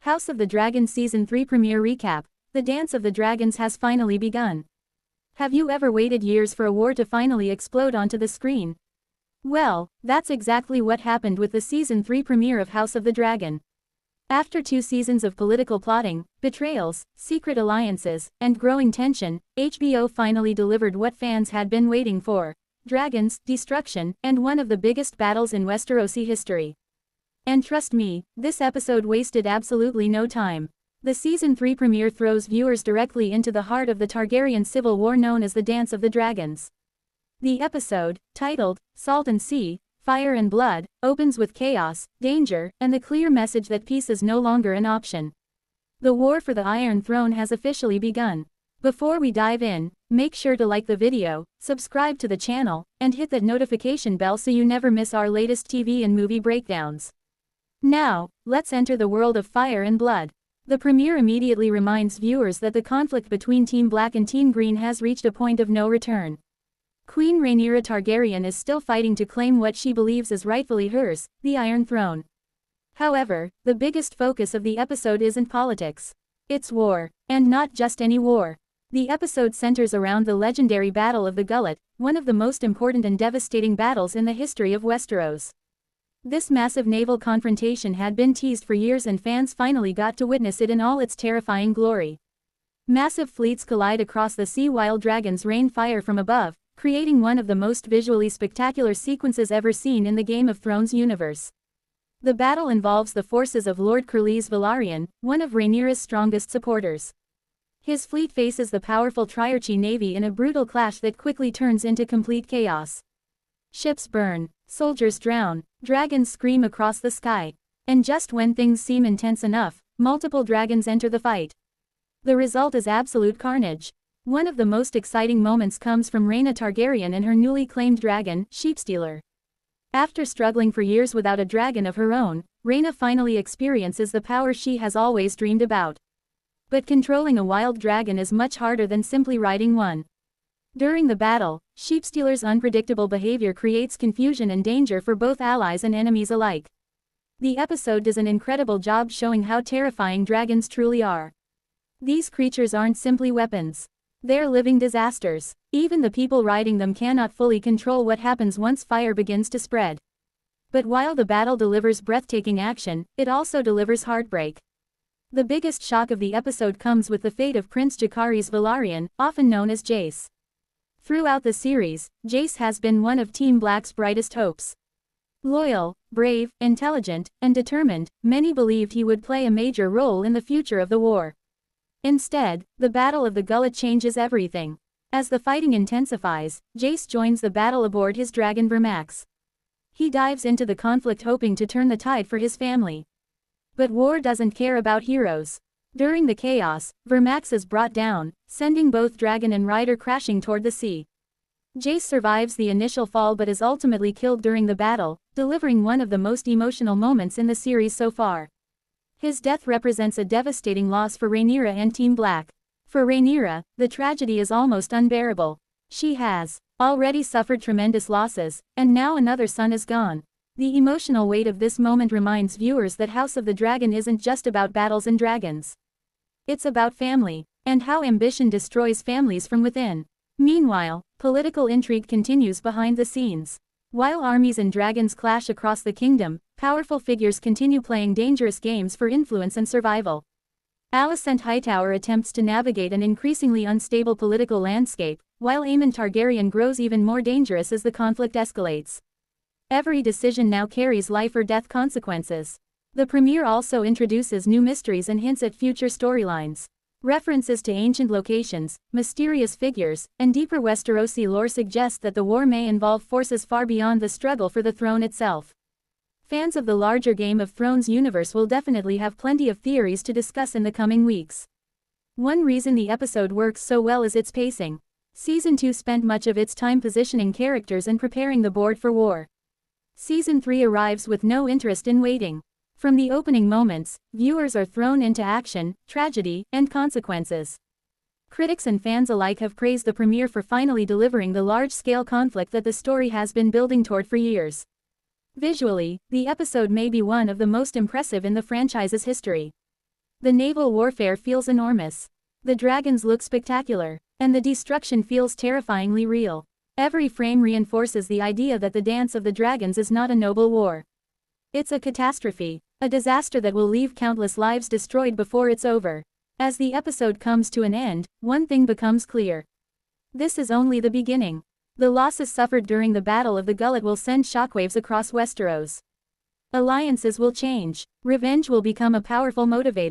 House of the Dragon Season 3 Premiere Recap. The Dance of the Dragons has finally begun. Have you ever waited years for a war to finally explode onto the screen? Well, that's exactly what happened with the Season 3 premiere of House of the Dragon. After 2 seasons of political plotting, betrayals, secret alliances, and growing tension, HBO finally delivered what fans had been waiting for: dragons, destruction, and one of the biggest battles in Westerosi history. And trust me, this episode wasted absolutely no time. The Season 3 premiere throws viewers directly into the heart of the Targaryen civil war known as the Dance of the Dragons. The episode, titled Salt and Sea, Fire and Blood, opens with chaos, danger, and the clear message that peace is no longer an option. The war for the Iron Throne has officially begun. Before we dive in, make sure to like the video, subscribe to the channel, and hit that notification bell so you never miss our latest TV and movie breakdowns. Now, let's enter the world of Fire and Blood. The premiere immediately reminds viewers that the conflict between Team Black and Team Green has reached a point of no return. Queen Rhaenyra Targaryen is still fighting to claim what she believes is rightfully hers, the Iron Throne. However, the biggest focus of the episode isn't politics. It's war, and not just any war. The episode centers around the legendary Battle of the Gullet, one of the most important and devastating battles in the history of Westeros. This massive naval confrontation had been teased for years and fans finally got to witness it in all its terrifying glory. Massive fleets collide across the sea while dragons rain fire from above, creating one of the most visually spectacular sequences ever seen in the Game of Thrones universe. The battle involves the forces of Lord Corlys Velaryon, one of Rhaenyra's strongest supporters. His fleet faces the powerful Triarchy navy in a brutal clash that quickly turns into complete chaos. Ships burn, soldiers drown, dragons scream across the sky. And just when things seem intense enough, multiple dragons enter the fight. The result is absolute carnage. One of the most exciting moments comes from Rhaena Targaryen and her newly claimed dragon, Sheepstealer. After struggling for years without a dragon of her own, Rhaena finally experiences the power she has always dreamed about. But controlling a wild dragon is much harder than simply riding one. During the battle, Sheepstealer's unpredictable behavior creates confusion and danger for both allies and enemies alike. The episode does an incredible job showing how terrifying dragons truly are. These creatures aren't simply weapons. They're living disasters. Even the people riding them cannot fully control what happens once fire begins to spread. But while the battle delivers breathtaking action, it also delivers heartbreak. The biggest shock of the episode comes with the fate of Prince Jacaerys Velaryon, often known as Jace. Throughout the series, Jace has been one of Team Black's brightest hopes. Loyal, brave, intelligent, and determined, many believed he would play a major role in the future of the war. Instead, the Battle of the Gullet changes everything. As the fighting intensifies, Jace joins the battle aboard his dragon Vermax. He dives into the conflict hoping to turn the tide for his family. But war doesn't care about heroes. During the chaos, Vermax is brought down, sending both dragon and rider crashing toward the sea. Jace survives the initial fall but is ultimately killed during the battle, delivering one of the most emotional moments in the series so far. His death represents a devastating loss for Rhaenyra and Team Black. For Rhaenyra, the tragedy is almost unbearable. She has already suffered tremendous losses, and now another son is gone. The emotional weight of this moment reminds viewers that House of the Dragon isn't just about battles and dragons. It's about family, and how ambition destroys families from within. Meanwhile, political intrigue continues behind the scenes. While armies and dragons clash across the kingdom, powerful figures continue playing dangerous games for influence and survival. Alicent Hightower attempts to navigate an increasingly unstable political landscape, while Aemon Targaryen grows even more dangerous as the conflict escalates. Every decision now carries life or death consequences. The premiere also introduces new mysteries and hints at future storylines. References to ancient locations, mysterious figures, and deeper Westerosi lore suggest that the war may involve forces far beyond the struggle for the throne itself. Fans of the larger Game of Thrones universe will definitely have plenty of theories to discuss in the coming weeks. One reason the episode works so well is its pacing. Season 2 spent much of its time positioning characters and preparing the board for war. Season 3 arrives with no interest in waiting. From the opening moments, viewers are thrown into action, tragedy, and consequences. Critics and fans alike have praised the premiere for finally delivering the large-scale conflict that the story has been building toward for years. Visually, the episode may be one of the most impressive in the franchise's history. The naval warfare feels enormous. The dragons look spectacular. And the destruction feels terrifyingly real. Every frame reinforces the idea that the Dance of the Dragons is not a noble war. It's a catastrophe. A disaster that will leave countless lives destroyed before it's over. As the episode comes to an end, one thing becomes clear. This is only the beginning. The losses suffered during the Battle of the Gullet will send shockwaves across Westeros. Alliances will change. Revenge will become a powerful motivator.